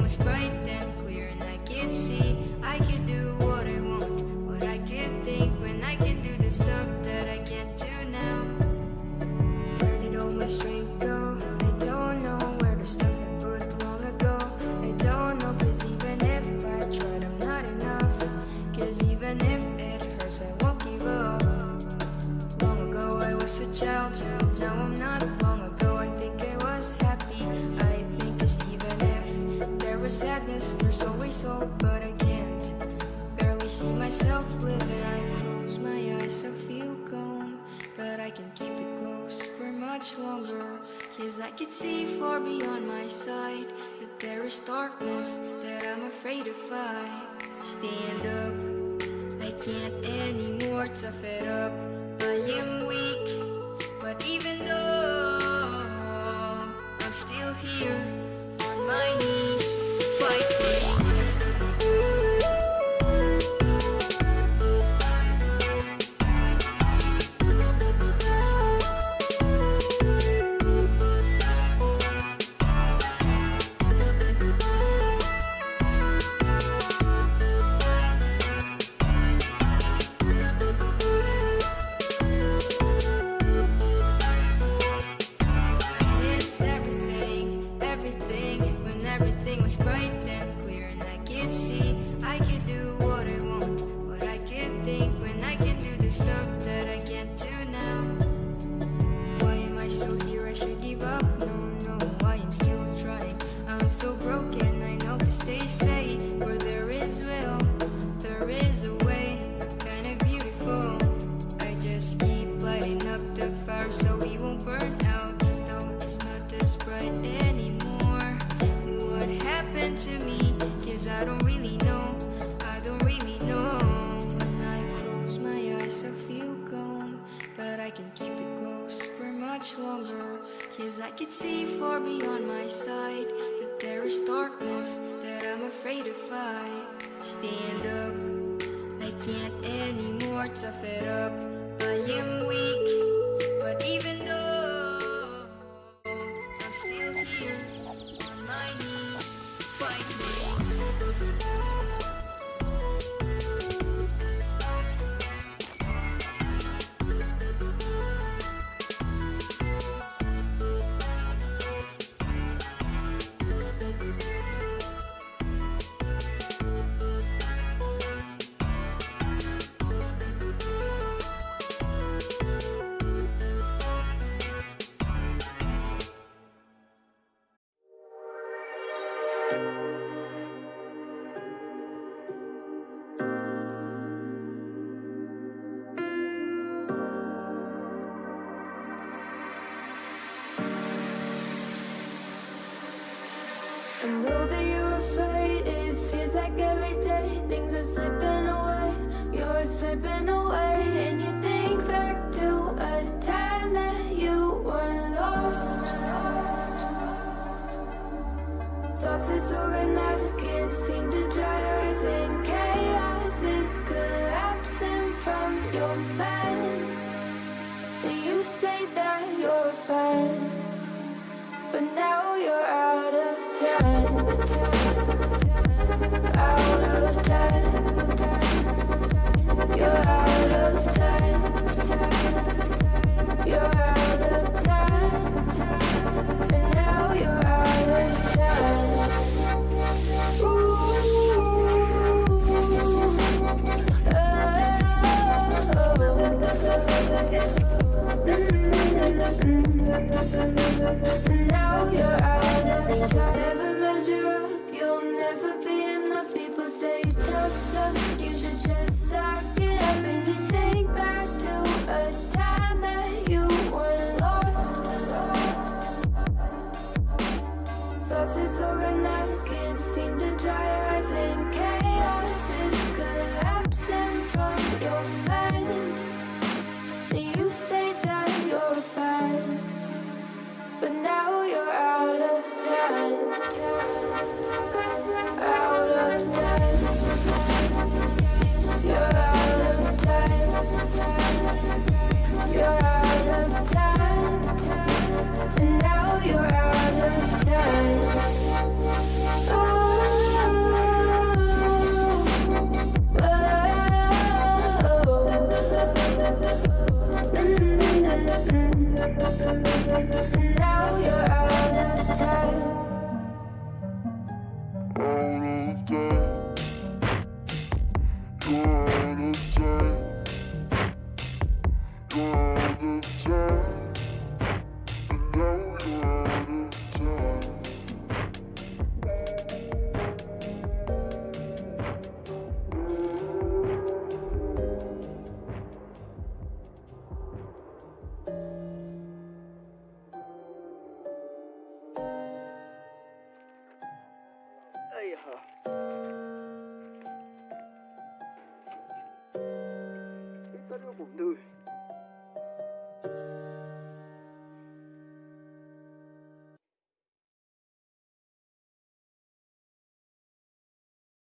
was bright and clear and I could see I could do what I want, what I could think when I can do the stuff that I can't do now. Where did all my strength go? I don't know. Where the stuff I put long ago, I don't know. Cause even if I tried, I'm not enough. Cause even if it hurts, I won't give up. Long ago I was a child, now I'm not. Long ago I think I was happy. I think cause even if there was sadness, there's always hope. But I can't barely see myself living. I close my eyes, I feel calm, but I can keep it close for much longer. Cause I can see far beyond my sight that there is darkness that I'm afraid to fight. Stand up, I can't anymore, tough it up. I am weak, but even though I'm still here on my knees fighting. Everything was bright and clear and I could see I could do what I want, what I could think when I can do the stuff that I can't do now. Why am I still here? I should give up. No, why I'm still trying. I'm so broken, I know, cause they say where there is will, there is a way. Kinda beautiful. I just keep lighting up the fire so we won't burn out, though it's not as bright anymore. What happened to me? Cause I don't really know, I don't really know. When I close my eyes I feel calm, but I can keep it close for much longer. Cause I can see far beyond my sight that there is darkness that I'm afraid to fight. Stand up, I can't anymore, tough it up. I am weak, but even though I'm still here on my knees fighting. I know that you're afraid, it feels like every day things are slipping away, you're slipping away. And you think back to a time that you were lost. Thoughts disorganized, can't seem to dry your eyes, and chaos is collapsing from your mind. And you say that you're fine, but now you're out of time, out of time. You're out of time, you're out of time, and now you're out of time. And now you're out of time. Never measure up, you'll never be enough. People say tough love, you should